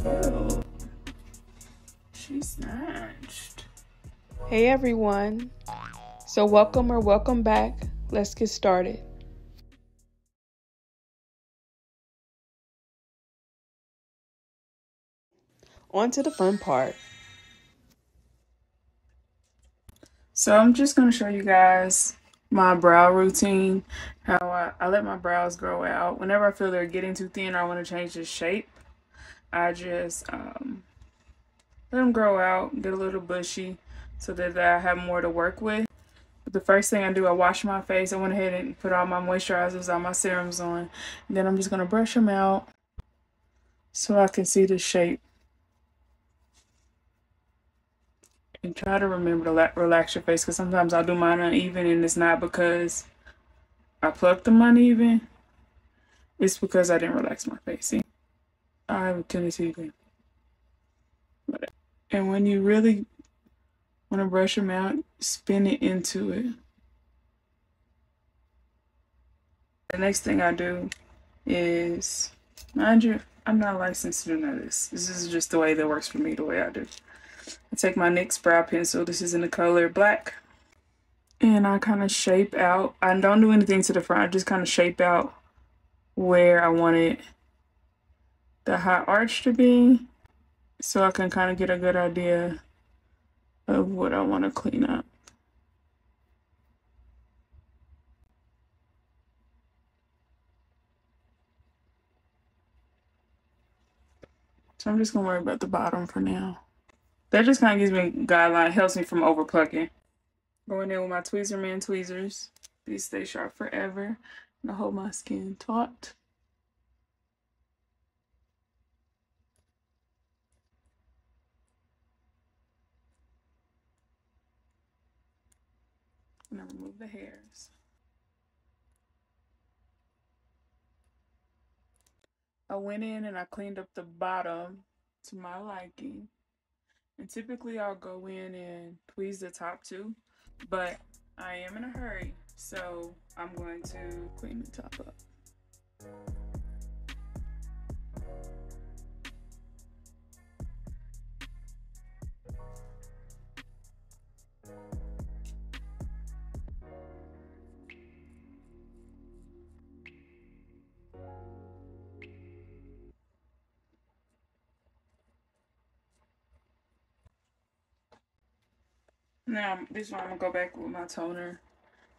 Ew. She snatched. Hey everyone. So welcome or welcome back. Let's get started. On to the fun part. So I'm just going to show you guys my brow routine, how I let my brows grow out. Whenever I feel they're getting too thin or I want to change the shape, I just let them grow out, get a little bushy so that I have more to work with. But the first thing I do, I wash my face. I went ahead and put all my moisturizers, all my serums on. And then I'm just going to brush them out so I can see the shape. And try to remember to relax your face, because sometimes I'll do mine uneven and it's not because I plucked them uneven. It's because I didn't relax my face. See? I have a tendency to. And when you really want to brush them out, spin it into it. The next thing I do is, mind you, I'm not licensed to do none of this. This is just the way that works for me, the way I do. I take my NYX brow pencil. This is in the color black. And I kind of shape out. I don't do anything to the front. I just kind of shape out where I wanted the high arch to be, so I can kind of get a good idea of what I want to clean up. So I'm just going to worry about the bottom for now. That just kind of gives me a guideline, helps me from over plucking. Going in with my Tweezerman tweezers. These stay sharp forever and I hold my skin taut. And I remove the hairs. I went in and I cleaned up the bottom to my liking. And typically I'll go in and tweeze the top too, but I am in a hurry, so I'm going to clean the top up. Now, this one I'm gonna go back with my toner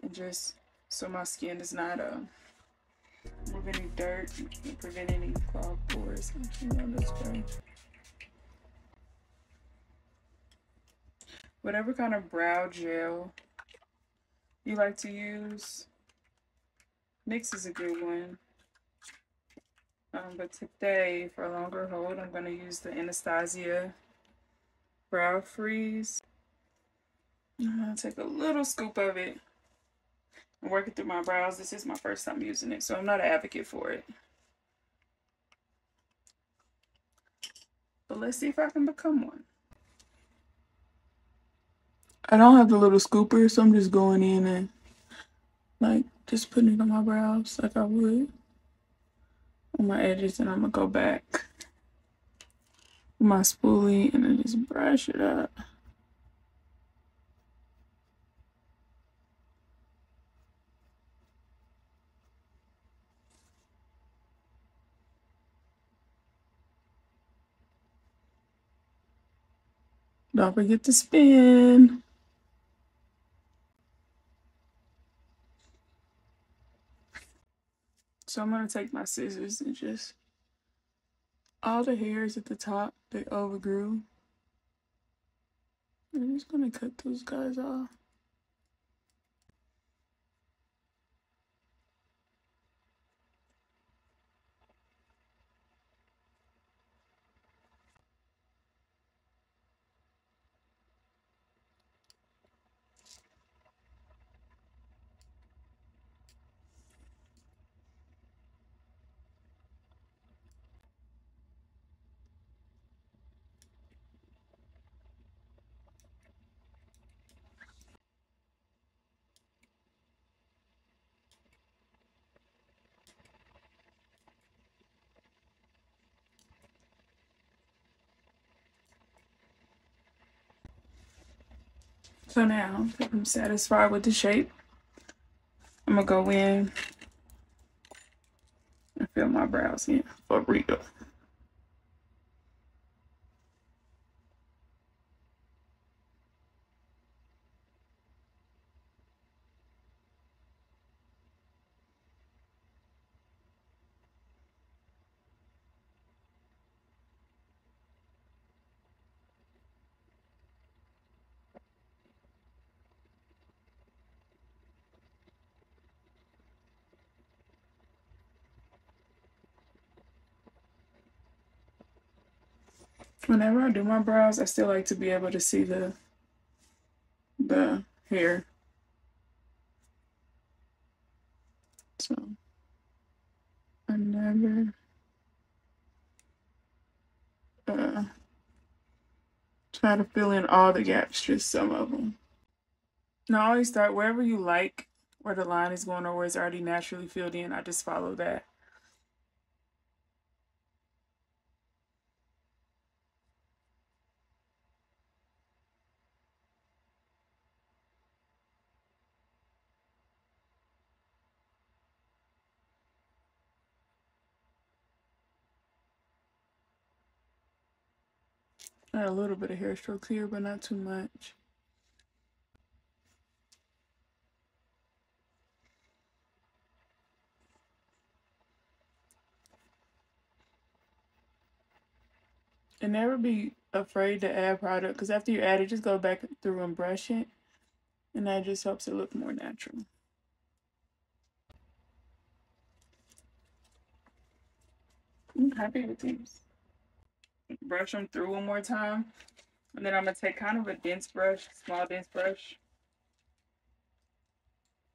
and just so my skin does not remove any dirt and prevent any clogged pores. Whatever kind of brow gel you like to use, NYX is a good one. But today, for a longer hold, I'm gonna use the Anastasia Brow Freeze. I'm gonna take a little scoop of it and work it through my brows. This is my first time using it, so I'm not an advocate for it. But let's see if I can become one. I don't have the little scooper, so I'm just going in and like just putting it on my brows like I would on my edges, and I'm gonna go back with my spoolie and then just brush it up. Don't forget to spin. So I'm gonna take my scissors and just all the hairs at the top they overgrew. I'm just gonna cut those guys off. So now I'm satisfied with the shape. I'm gonna go in and fill my brows in for real. Whenever I do my brows, I still like to be able to see the hair. So I never try to fill in all the gaps, just some of them. Now I always start wherever you like, where the line is going or where it's already naturally filled in. I just follow that. Got a little bit of hair strokes here, but not too much. And never be afraid to add product, because after you add it, just go back through and brush it. And that just helps it look more natural. I'm happy with these. Brush them through one more time. And then I'm going to take kind of a dense brush, small dense brush.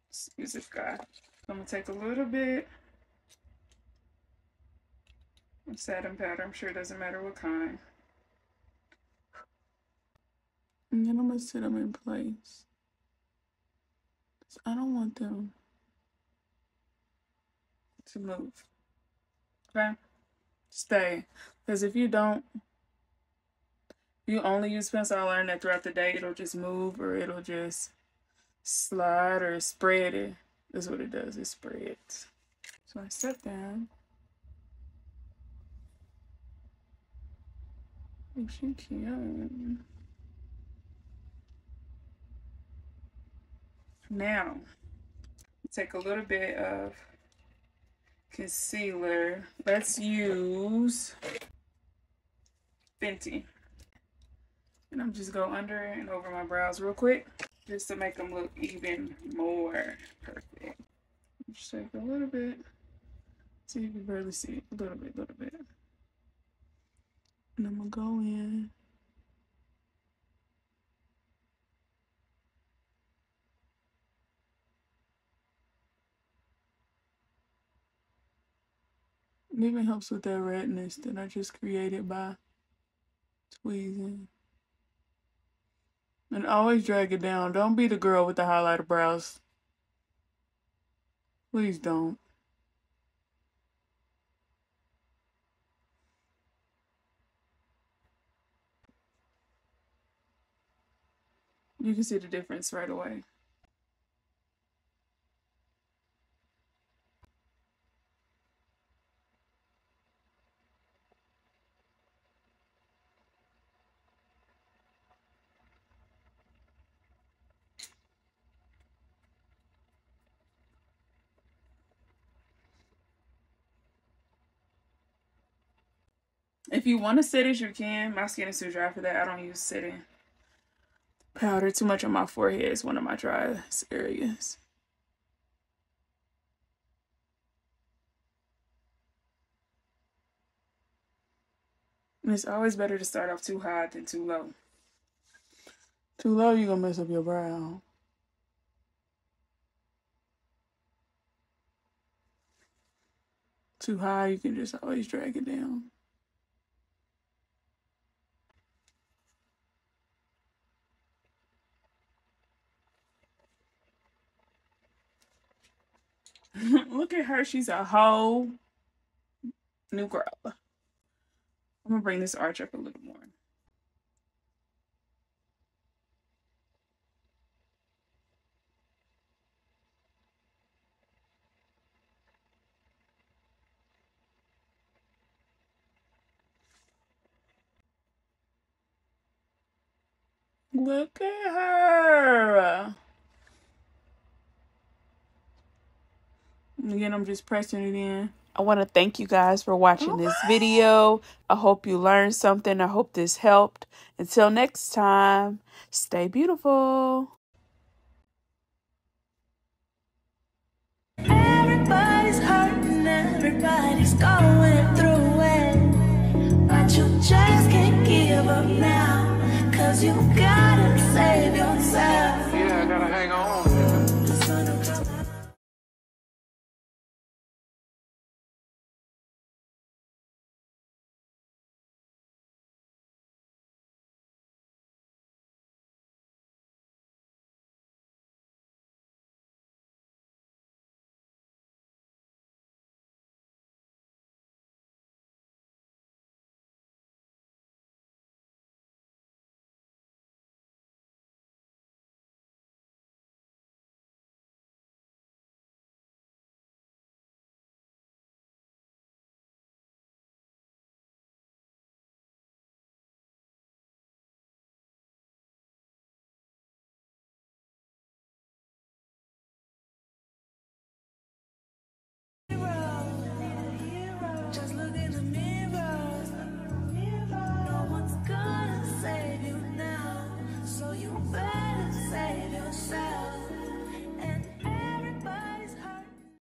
Let's use this guy. I'm going to take a little bit of satin powder. I'm sure it doesn't matter what kind. And then I'm going to set them in place. I don't want them to move. Okay? Stay. Because if you don't, you only use pencil, I learned that throughout the day, it'll just move or it'll just slide or spread it. That's what it does, it spreads. So I set down. Oh, she cute. Now, take a little bit of concealer. Let's use Fenty. And I'm just go under and over my brows real quick, just to make them look even more perfect. Just take a little bit. See if you can barely see it. A little bit. And I'm gonna go in. It even helps with that redness that I just created by tweezing. And always drag it down. Don't be the girl with the highlighter brows. Please don't. You can see the difference right away. If you want to set it, you can. My skin is too dry for that. I don't use setting powder too much on my forehead. It's one of my driest areas. And it's always better to start off too high than too low. Too low, you're gonna mess up your brow. Too high, you can just always drag it down. Look at her, she's a whole new girl. I'm gonna bring this arch up a little more. Look at her. Again, I'm just pressing it in. I want to thank you guys for watching this video. I hope you learned something. I hope this helped. Until next time, stay beautiful. Everybody's hurting, everybody's going through it. But you just can't give up now, 'cause you gotta save yourself. Yeah, I gotta hang on. Just look in the mirror. No one's gonna save you now, so you better save yourself.